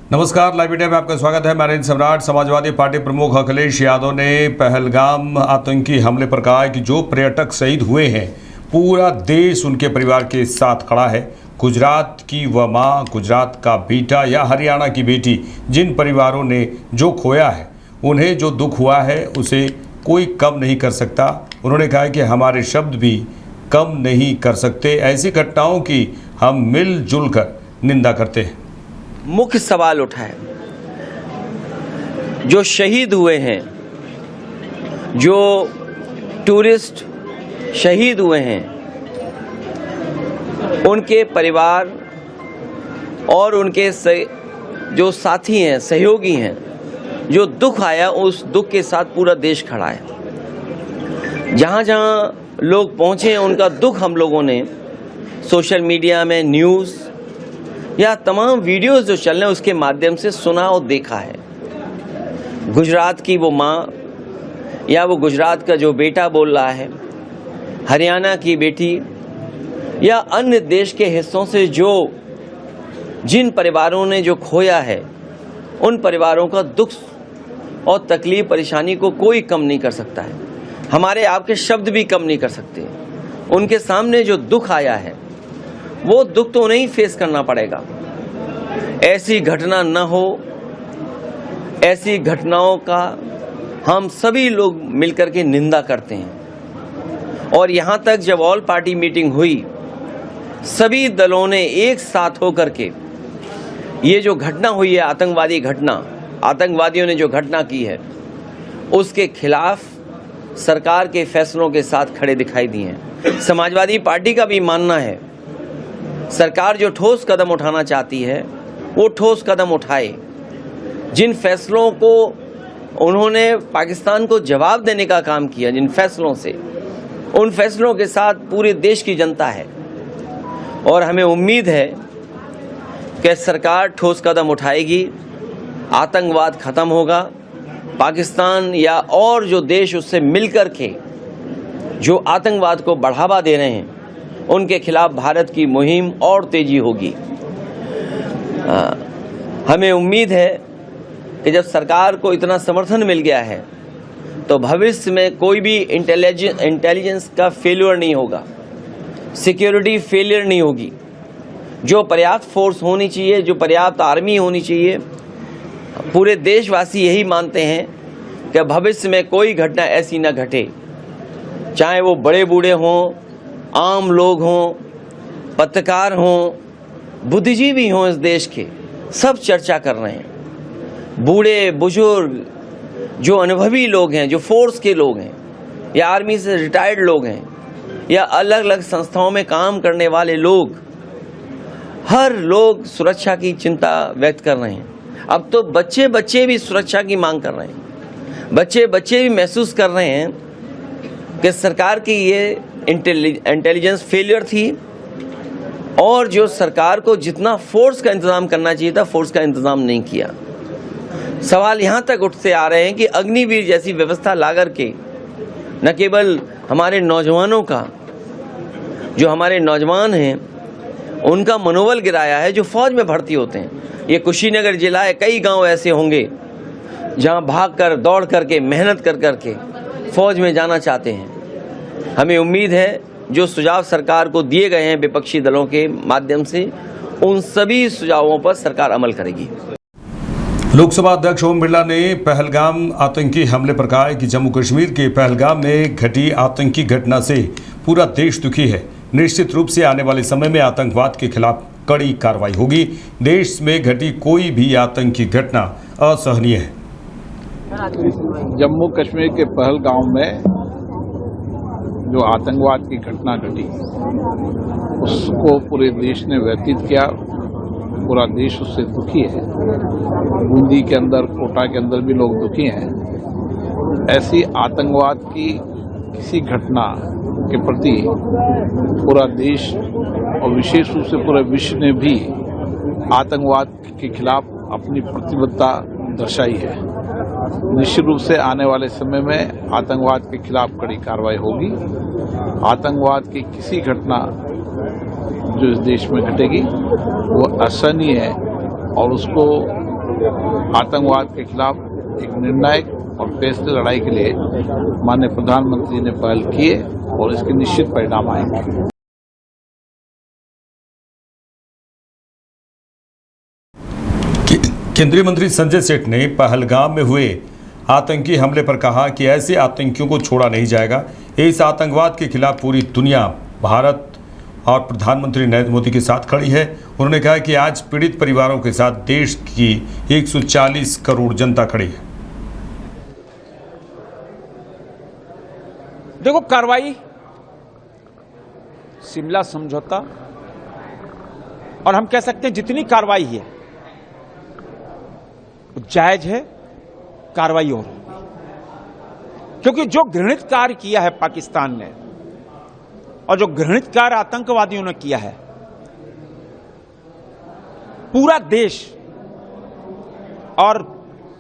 नमस्कार, live media में आपका स्वागत है। मैं नरेंद्र सम्राट। समाजवादी पार्टी प्रमुख अखिलेश यादव ने पहलगाम आतंकी हमले पर कहा है कि जो पर्यटक शहीद हुए हैं, पूरा देश उनके परिवार के साथ खड़ा है। गुजरात की वह माँ, गुजरात का बेटा या हरियाणा की बेटी, जिन परिवारों ने जो खोया है, उन्हें जो दुख हुआ है उसे कोई कम नहीं कर सकता। उन्होंने कहा कि हमारे शब्द भी कम नहीं कर सकते। ऐसी घटनाओं की हम मिलजुल कर निंदा करते हैं। मुख्य सवाल उठा है, जो शहीद हुए हैं, जो टूरिस्ट शहीद हुए हैं, उनके परिवार और उनके जो साथी हैं, सहयोगी हैं, जो दुख आया उस दुख के साथ पूरा देश खड़ा है। जहाँ जहाँ लोग पहुँचे हैं उनका दुख हम लोगों ने सोशल मीडिया में, न्यूज़ या तमाम वीडियोस जो चल रहे हैं उसके माध्यम से सुना और देखा है। गुजरात की वो माँ या वो गुजरात का जो बेटा बोल रहा है, हरियाणा की बेटी या अन्य देश के हिस्सों से जिन परिवारों ने जो खोया है, उन परिवारों का दुख और तकलीफ, परेशानी को कोई कम नहीं कर सकता है। हमारे आपके शब्द भी कम नहीं कर सकते। उनके सामने जो दुख आया है वो दुख तो उन्हें ही फेस करना पड़ेगा। ऐसी घटना न हो, ऐसी घटनाओं का हम सभी लोग मिलकर के निंदा करते हैं। और यहाँ तक जब ऑल पार्टी मीटिंग हुई, सभी दलों ने एक साथ होकर के ये जो घटना हुई है, आतंकवादी घटना, आतंकवादियों ने जो घटना की है, उसके खिलाफ सरकार के फैसलों के साथ खड़े दिखाई दिए हैं। समाजवादी पार्टी का भी मानना है सरकार जो ठोस कदम उठाना चाहती है वो ठोस कदम उठाए। जिन फैसलों को उन्होंने पाकिस्तान को जवाब देने का काम किया, जिन फैसलों से, उन फैसलों के साथ पूरे देश की जनता है। और हमें उम्मीद है कि सरकार ठोस कदम उठाएगी, आतंकवाद खत्म होगा। पाकिस्तान या और जो देश उससे मिलकर के जो आतंकवाद को बढ़ावा दे रहे हैं, उनके खिलाफ भारत की मुहिम और तेजी होगी। हमें उम्मीद है कि जब सरकार को इतना समर्थन मिल गया है तो भविष्य में कोई भी इंटेलिजेंस का फेलियर नहीं होगा, सिक्योरिटी फेलियर नहीं होगी। जो पर्याप्त फोर्स होनी चाहिए, जो पर्याप्त आर्मी होनी चाहिए, पूरे देशवासी यही मानते हैं कि भविष्य में कोई घटना ऐसी न घटे। चाहे वो बड़े बूढ़े हों, आम लोग हों, पत्रकार हों, बुद्धिजीवी हों, इस देश के सब चर्चा कर रहे हैं। बूढ़े बुजुर्ग, जो अनुभवी लोग हैं, जो फोर्स के लोग हैं, या आर्मी से रिटायर्ड लोग हैं, या अलग अलग संस्थाओं में काम करने वाले लोग, हर लोग सुरक्षा की चिंता व्यक्त कर रहे हैं। अब तो बच्चे भी सुरक्षा की मांग कर रहे हैं। बच्चे भी महसूस कर रहे हैं कि सरकार की ये इंटेलिजेंस फेलियर थी और जो सरकार को जितना फोर्स का इंतज़ाम करना चाहिए था, फोर्स का इंतज़ाम नहीं किया। सवाल यहाँ तक उठते आ रहे हैं कि अग्निवीर जैसी व्यवस्था ला करके न केवल हमारे नौजवानों का, जो हमारे नौजवान हैं, उनका मनोबल गिराया है, जो फौज में भर्ती होते हैं। ये कुशीनगर जिला है, कई गांव ऐसे होंगे जहां भागकर, दौड़ करके, मेहनत कर करके फौज में जाना चाहते हैं। हमें उम्मीद है जो सुझाव सरकार को दिए गए हैं विपक्षी दलों के माध्यम से, उन सभी सुझावों पर सरकार अमल करेगी। लोकसभा अध्यक्ष ओम बिरला ने पहलगाम आतंकी हमले पर कहा है कि जम्मू कश्मीर के पहलगाम में घटी आतंकी घटना से पूरा देश दुखी है। निश्चित रूप से आने वाले समय में आतंकवाद के खिलाफ कड़ी कार्रवाई होगी। देश में घटी कोई भी आतंकी घटना असहनीय है। जम्मू कश्मीर के पहलगाम में जो आतंकवाद की घटना घटी, उसको पूरे देश ने व्यतीत किया। पूरा देश उससे दुखी है। बूंदी के अंदर, कोटा के अंदर भी लोग दुखी हैं। ऐसी आतंकवाद की किसी घटना के प्रति पूरा देश और विशेष रूप से पूरे विश्व ने भी आतंकवाद के खिलाफ अपनी प्रतिबद्धता दर्शाई है। निश्चित रूप से आने वाले समय में आतंकवाद के खिलाफ कड़ी कार्रवाई होगी। आतंकवाद की किसी घटना जो इस देश में घटेगी वो असहनीय है और उसको आतंकवाद के खिलाफ एक निर्णायक और फैसले लड़ाई के लिए माननीय प्रधानमंत्री ने पहल की है और इसके निश्चित परिणाम आएंगे। केंद्रीय मंत्री संजय सेठ ने पहलगाम में हुए आतंकी हमले पर कहा कि ऐसे आतंकियों को छोड़ा नहीं जाएगा। इस आतंकवाद के खिलाफ पूरी दुनिया भारत और प्रधानमंत्री नरेंद्र मोदी के साथ खड़ी है। उन्होंने कहा कि आज पीड़ित परिवारों के साथ देश की 140 करोड़ जनता खड़ी है। देखो, कार्रवाई शिमला समझौता और हम कह सकते हैं जितनी कार्रवाई है जायज है, कार्रवाई और क्योंकि जो घृणित कार्य किया है पाकिस्तान ने और जो घृणित कार्य आतंकवादियों ने किया है, पूरा देश और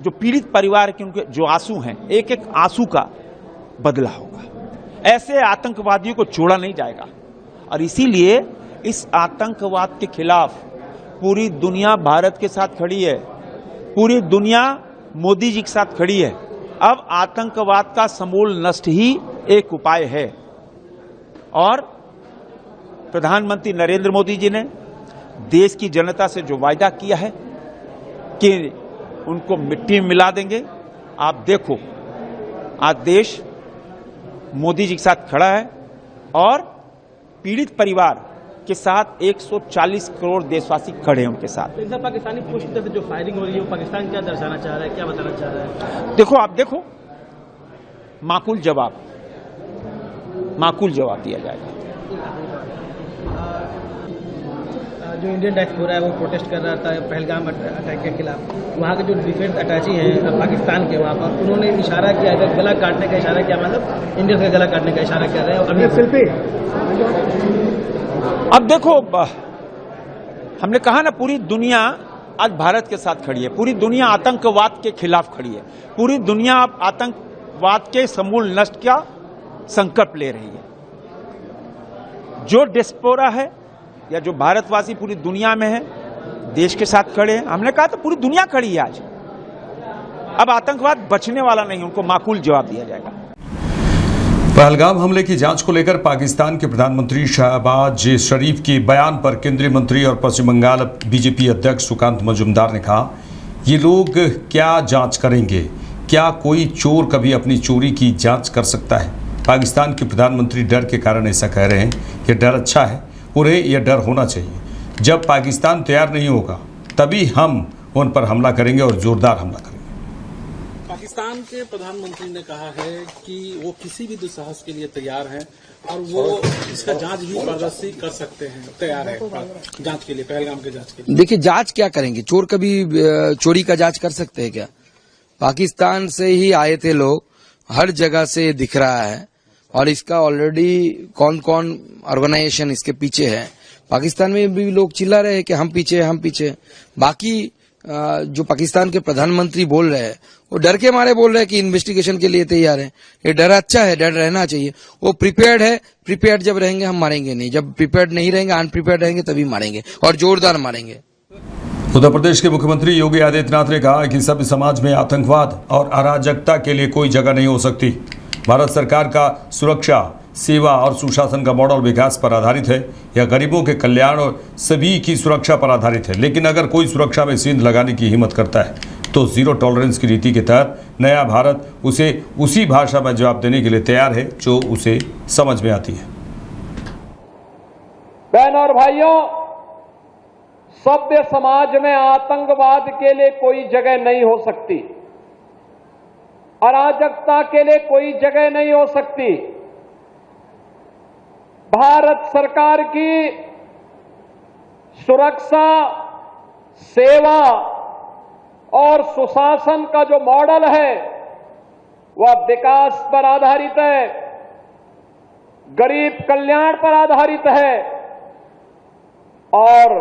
जो पीड़ित परिवार के उनके जो आंसू हैं, एक एक आंसू का बदला होगा। ऐसे आतंकवादियों को छोड़ा नहीं जाएगा और इसीलिए इस आतंकवाद के खिलाफ पूरी दुनिया भारत के साथ खड़ी है, पूरी दुनिया मोदी जी के साथ खड़ी है। अब आतंकवाद का समूल नष्ट ही एक उपाय है और प्रधानमंत्री नरेंद्र मोदी जी ने देश की जनता से जो वायदा किया है कि उनको मिट्टी में मिला देंगे, आप देखो आज देश मोदी जी के साथ खड़ा है और पीड़ित परिवार के साथ 140 करोड़ देशवासी खड़े हैं उनके साथ। तो पाकिस्तानी पुष्ट से जो फायरिंग हो रही है वो पाकिस्तान क्या दर्शाना चाह रहा है, क्या बताना चाह रहा है? देखो, आप देखो, माकूल जवाब दिया जाएगा। जो इंडियन डायस्पोरा है वो प्रोटेस्ट कर रहा था पहलगाम अटैक के खिलाफ, वहाँ के जो डिफेंस अटैची हैं पाकिस्तान के, वहाँ पर उन्होंने इशारा किया, गला काटने का इशारा किया, मतलब इंडियन का गला काटने का इशारा कर रहे हैं। अभी सेल्फी अब देखो, हमने कहा ना, पूरी दुनिया आज भारत के साथ खड़ी है, पूरी दुनिया आतंकवाद के खिलाफ खड़ी है, पूरी दुनिया अब आतंकवाद के समूल नष्ट का संकल्प ले रही है। जो डिस्पोरा है या जो भारतवासी पूरी दुनिया में है, देश के साथ खड़े हैं। हमने कहा तो पूरी दुनिया खड़ी है आज। अब आतंकवाद बचने वाला नहीं, उनको माकूल जवाब दिया जाएगा। पहलगाम हमले की जांच को लेकर पाकिस्तान के प्रधानमंत्री शहबाज शरीफ के बयान पर केंद्रीय मंत्री और पश्चिम बंगाल बीजेपी अध्यक्ष सुकांत मजूमदार ने कहा, ये लोग क्या जांच करेंगे? क्या कोई चोर कभी अपनी चोरी की जांच कर सकता है? पाकिस्तान के प्रधानमंत्री डर के कारण ऐसा कह रहे हैं। ये डर अच्छा है, उन्हें यह डर होना चाहिए। जब पाकिस्तान तैयार नहीं होगा तभी हम उन पर हमला करेंगे और जोरदार हमला करेंगे। पाकिस्तान के प्रधानमंत्री ने कहा है कि वो किसी भी दुस्साहस के लिए तैयार हैं और वो इसका जांच भी पारदर्शी कर सकते हैं, तैयार है जांच के लिए, पहलगाम के जांच के लिए। देखिए, जांच क्या करेंगे? चोर कभी चोरी का जांच कर सकते हैं क्या? पाकिस्तान से ही आए थे लोग, हर जगह से दिख रहा है और इसका ऑलरेडी कौन कौन ऑर्गेनाइजेशन इसके पीछे है। पाकिस्तान में भी लोग चिल्ला रहे हैं कि हम पीछे। बाकी जो पाकिस्तान के प्रधानमंत्री बोल रहे हैं वो डर के मारे बोल रहे हैं कि इन्वेस्टिगेशन के लिए तैयार है। ये डर अच्छा है, डर रहना चाहिए। वो प्रिपेयर्ड है, प्रिपेयर्ड जब रहेंगे हम मारेंगे नहीं, जब प्रिपेयर्ड नहीं रहेंगे, अनप्रिपेयर्ड रहेंगे तभी मारेंगे और जोरदार मारेंगे। उत्तर प्रदेश के मुख्यमंत्री योगी आदित्यनाथ ने कहा कि सभ्य समाज में आतंकवाद और अराजकता के लिए कोई जगह नहीं हो सकती। भारत सरकार का सुरक्षा, सेवा और सुशासन का मॉडल विकास पर आधारित है। यह गरीबों के कल्याण और सभी की सुरक्षा पर आधारित है। लेकिन अगर कोई सुरक्षा में सेंध लगाने की हिम्मत करता है तो जीरो टॉलरेंस की नीति के तहत नया भारत उसे उसी भाषा में जवाब देने के लिए तैयार है जो उसे समझ में आती है। बहनों और भाइयों, सभ्य समाज में आतंकवाद के लिए कोई जगह नहीं हो सकती, अराजकता के लिए कोई जगह नहीं हो सकती। भारत सरकार की सुरक्षा, सेवा और सुशासन का जो मॉडल है वह विकास पर आधारित है, गरीब कल्याण पर आधारित है और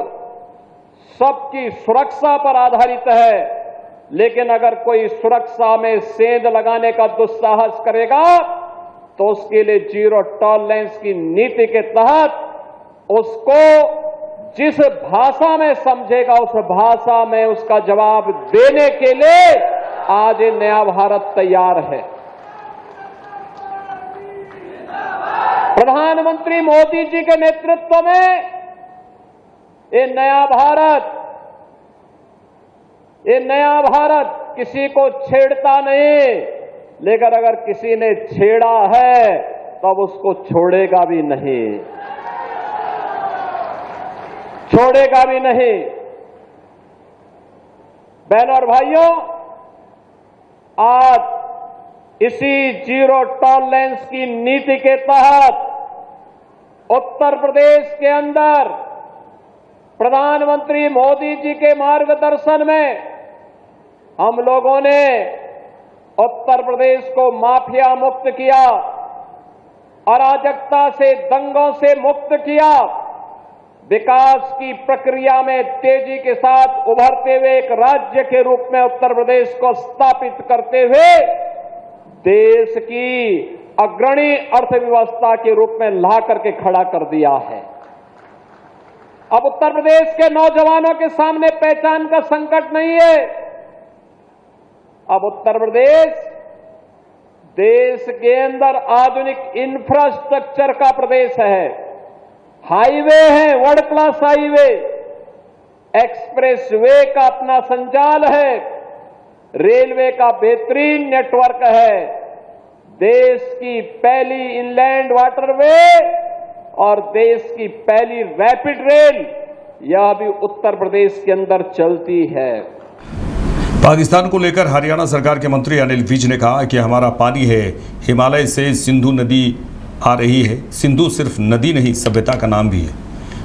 सबकी सुरक्षा पर आधारित है। लेकिन अगर कोई सुरक्षा में सेंध लगाने का दुस्साहस करेगा तो उसके लिए जीरो टॉलरेंस की नीति के तहत उसको जिस भाषा में समझेगा उस भाषा में उसका जवाब देने के लिए आज ये नया भारत तैयार है। प्रधानमंत्री मोदी जी के नेतृत्व में ये नया भारत किसी को छेड़ता नहीं, लेकिन अगर किसी ने छेड़ा है तब उसको छोड़ेगा भी नहीं। बहनों और भाइयों, आज इसी जीरो टॉलरेंस की नीति के तहत उत्तर प्रदेश के अंदर प्रधानमंत्री मोदी जी के मार्गदर्शन में हम लोगों ने उत्तर प्रदेश को माफिया मुक्त किया, अराजकता से, दंगों से मुक्त किया, विकास की प्रक्रिया में तेजी के साथ उभरते हुए एक राज्य के रूप में उत्तर प्रदेश को स्थापित करते हुए देश की अग्रणी अर्थव्यवस्था के रूप में ला करके खड़ा कर दिया है। अब उत्तर प्रदेश के नौजवानों के सामने पहचान का संकट नहीं है। अब उत्तर प्रदेश देश के अंदर आधुनिक इंफ्रास्ट्रक्चर का प्रदेश है। हाईवे है, world class highway, express way का अपना संजाल है, रेलवे का बेहतरीन नेटवर्क है, देश की पहली इनलैंड वाटरवे और देश की पहली रैपिड रेल यह भी उत्तर प्रदेश के अंदर चलती है। पाकिस्तान को लेकर हरियाणा सरकार के मंत्री अनिल विज ने कहा कि हमारा पानी है, हिमालय से सिंधु नदी आ रही है। सिंधु सिर्फ नदी नहीं, सभ्यता का नाम भी है।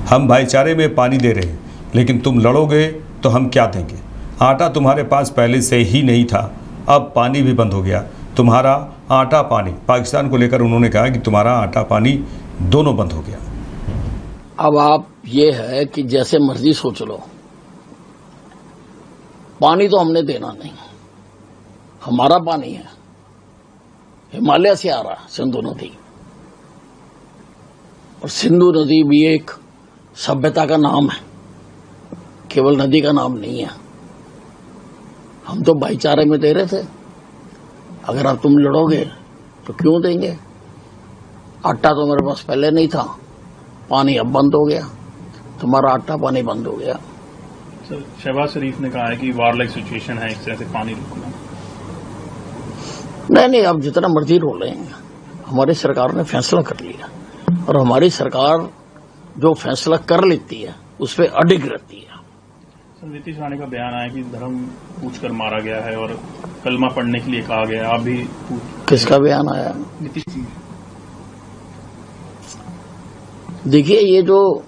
हम भाईचारे में पानी दे रहे हैं, लेकिन तुम लड़ोगे तो हम क्या देंगे? आटा तुम्हारे पास पहले से ही नहीं था, अब पानी भी बंद हो गया। तुम्हारा आटा पानी, पाकिस्तान को लेकर उन्होंने कहा कि तुम्हारा आटा पानी दोनों बंद हो गया। अब आप ये है कि जैसे मर्जी सोच लो, पानी तो हमने देना नहीं, हमारा पानी है, हिमालय से आ रहा सिंधु नदी, और सिंधु नदी भी एक सभ्यता का नाम है, केवल नदी का नाम नहीं है। हम तो भाईचारे में दे रहे थे, अगर अब तुम लड़ोगे तो क्यों देंगे? आटा तो मेरे पास पहले नहीं था, पानी अब बंद हो गया, तुम्हारा आटा पानी बंद हो गया। सर, शहबाज शरीफ ने कहा है कि वार लाइक सिचुएशन है, इस तरह से पानी रुकना। नहीं, अब जितना मर्जी रो लेंगे, हमारी सरकार ने फैसला कर लिया, और हमारी सरकार जो फैसला कर लेती है उस पर अडिग रहती है। सर, नीतीश राणे का बयान आया कि धर्म पूछकर मारा गया है और कलमा पढ़ने के लिए कहा गया। आप भी किसका बयान आया? नीतीश जी। देखिए, ये जो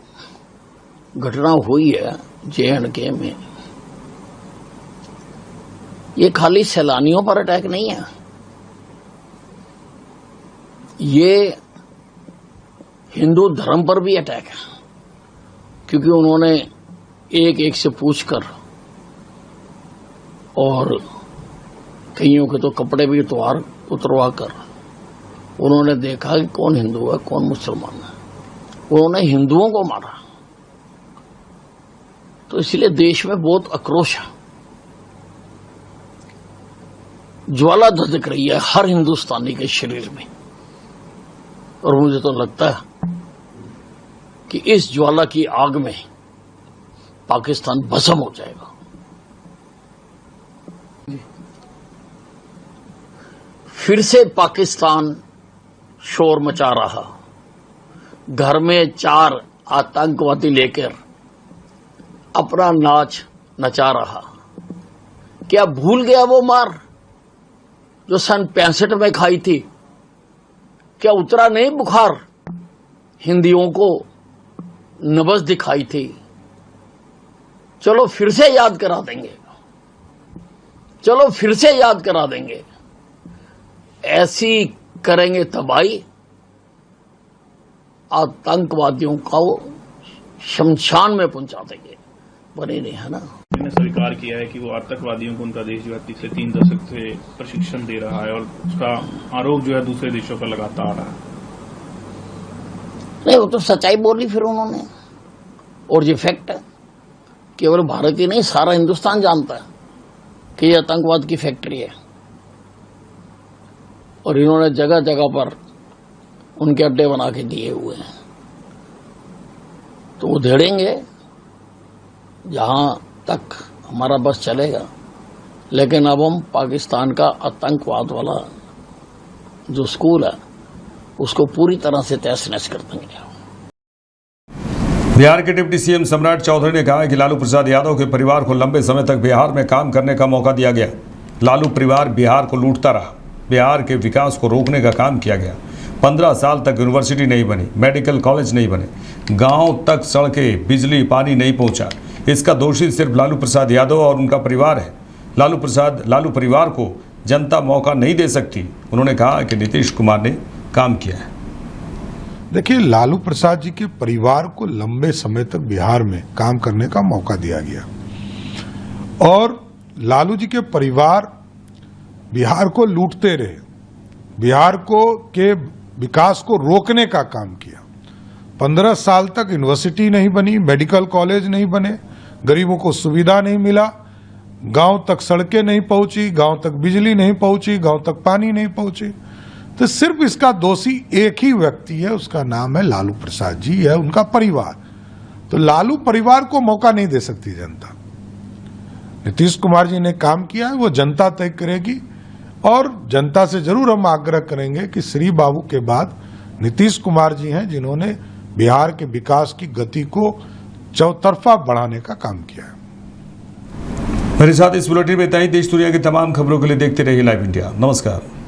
घटना हुई है JNK में, ये खाली सैलानियों पर अटैक नहीं है, ये हिंदू धर्म पर भी अटैक है, क्योंकि उन्होंने एक एक से पूछकर, और कईयों के तो कपड़े भी उतरवा कर उन्होंने देखा कि कौन हिंदू है कौन मुसलमान है। उन्होंने हिंदुओं को मारा, तो इसलिए देश में बहुत आक्रोश है, ज्वाला धधक रही है हर हिंदुस्तानी के शरीर में, और मुझे तो लगता है कि इस ज्वाला की आग में पाकिस्तान भस्म हो जाएगा। फिर से पाकिस्तान शोर मचा रहा, घर में 4 आतंकवादी लेकर अपना नाच नचा रहा। क्या भूल गया वो मार जो सन 65 में खाई थी? क्या उतरा नहीं बुखार? हिंदियों को नब्ज दिखाई थी। चलो फिर से याद करा देंगे, चलो फिर से याद करा देंगे। ऐसी करेंगे तबाही, आतंकवादियों को शमशान में पहुंचा देंगे। बने नहीं है ना। उन्होंने स्वीकार किया है कि वो आतंकवादियों को उनका देश जो है पिछले 3 दशक से प्रशिक्षण दे रहा है, और उसका आरोप जो है दूसरे देशों पर लगाता आ रहा है। नहीं, वो तो सच्चाई बोली फिर उन्होंने। और ये फैक्ट है, केवल भारत ही नहीं सारा हिंदुस्तान जानता है कि ये आतंकवाद की फैक्ट्री है और इन्होंने जगह जगह पर उनके अड्डे बना के दिए हुए हैं। तो वो धेड़ेंगे जहां तक हमारा बस चलेगा, लेकिन अब हम पाकिस्तान का आतंकवाद वाला जो स्कूल है उसको पूरी तरह से तहस-नहस कर देंगे। बिहार के डिप्टी सीएम सम्राट चौधरी ने कहा है कि लालू प्रसाद यादव के परिवार को लंबे समय तक बिहार में काम करने का मौका दिया गया। लालू परिवार बिहार को लूटता रहा, बिहार के विकास को रोकने का काम किया गया। 15 साल तक यूनिवर्सिटी नहीं बनी, मेडिकल कॉलेज नहीं बने, गांव तक सड़कें, बिजली, पानी नहीं पहुंचा। इसका दोषी सिर्फ लालू प्रसाद यादव और उनका परिवार है। लालू परिवार को जनता मौका नहीं दे सकती। उन्होंने कहा कि नीतीश कुमार ने काम किया है। देखिए, लालू प्रसाद जी के परिवार को लंबे समय तक बिहार में काम करने का मौका दिया गया और लालू जी के परिवार बिहार को लूटते रहे, बिहार के विकास को रोकने का काम किया। 15 साल तक यूनिवर्सिटी नहीं बनी, मेडिकल कॉलेज नहीं बने, गरीबों को सुविधा नहीं मिला, गांव तक सड़कें नहीं पहुंची, गांव तक बिजली नहीं पहुंची, गांव तक पानी नहीं पहुंची। तो सिर्फ इसका दोषी एक ही व्यक्ति है, उसका नाम है लालू प्रसाद जी, है उनका परिवार। तो लालू परिवार को मौका नहीं दे सकती जनता। नीतीश कुमार जी ने काम किया है, वो जनता तय करेगी और जनता से जरूर हम आग्रह करेंगे कि श्री बाबू के बाद नीतीश कुमार जी हैं जिन्होंने बिहार के विकास की गति को चौतरफा बढ़ाने का काम किया है। मेरे साथ इस बुलेटिन में इतना ही। देश दुनिया की तमाम खबरों के लिए देखते रहिए लाइव इंडिया। नमस्कार।